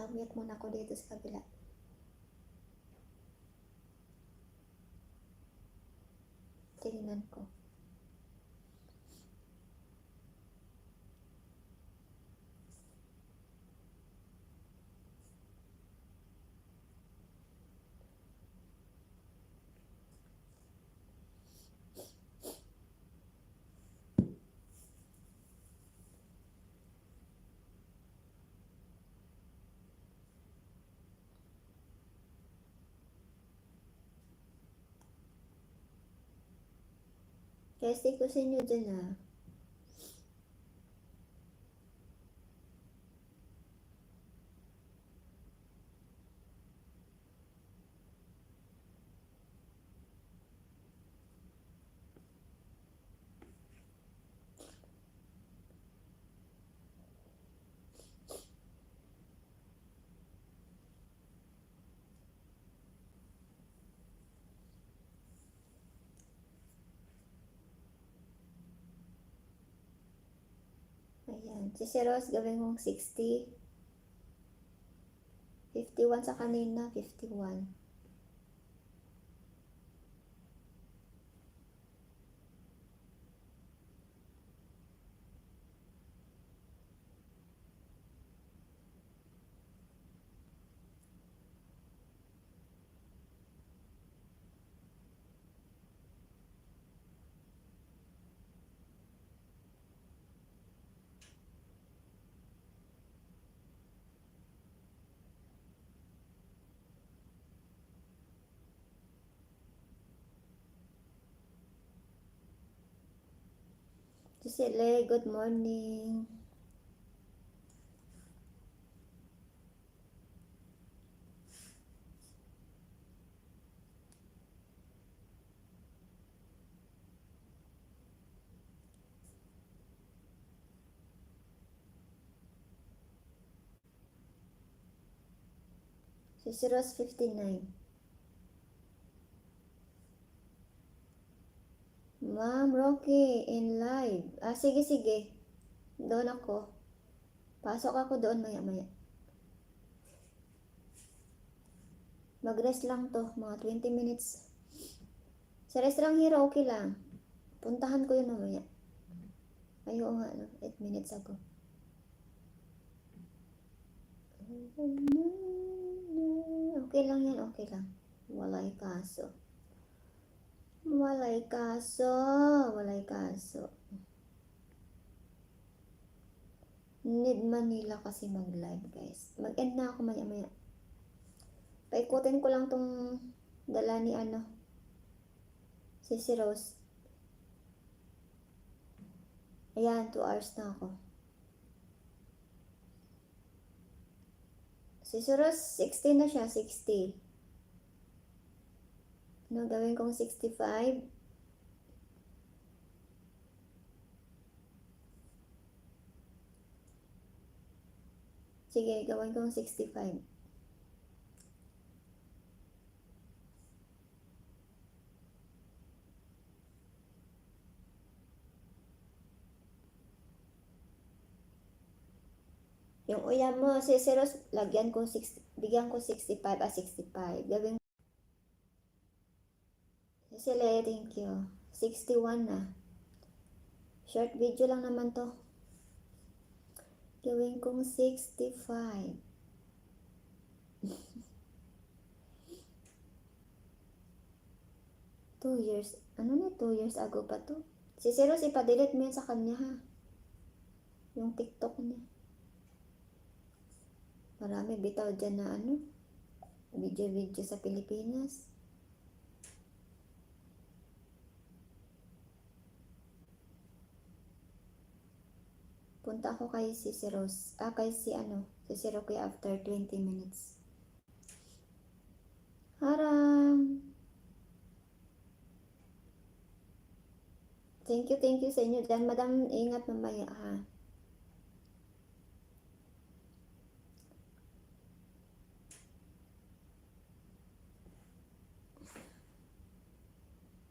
Mag-mute muna ako dito sa kabila. Tingnan ko. Kaya stay ko sa inyo dyan ah. Ayan. Si Rose gawin kong 60. 51 sa kanina. 51. Gisele, good morning. Si Rose 59. Ma'am Rocky, in live. Ah, sige, sige. Doon ako. Pasok ako doon maya-maya. Mag-rest lang to, mga 20 minutes. Sa Restaurant Hero, okay lang. Puntahan ko yun mamaya. Ay, oo nga, no? 8 minutes ago. Okay lang yan, okay lang. Walay kaso. Walay kaso. Walay kaso. Need Manila kasi mag-live, guys. Mag-end na ako maya-maya. Paikutin ko lang tong dala ni ano. Si Rose. Ayan, 2 hours na ako. Si Rose, 60 na siya, 60. Ano, gawin kong 65. Sige, gawin kong 65. Yung uyam mo, si Rose, lagyan ko 60, bigyan ko 65 at 65. Gawin Sile, thank you. 61 na. Short video lang naman to. Gawin kong 65. 2 years. Ano na, 2 years ago pa to? Si Rose, ipadelete mo yan sa kanya ha. Yung TikTok niya. Marami bitaw dyan na ano. Video sa Pilipinas. Punta ako kay si Rose. Kay si ano. Si Rocky after 20 minutes. Harang. Thank you sa inyo dyan. Madam, ingat mamaya ha.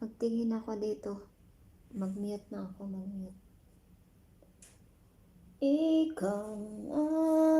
Magtingin ako dito. Mag-mute na ako, mag-mute. Ikaw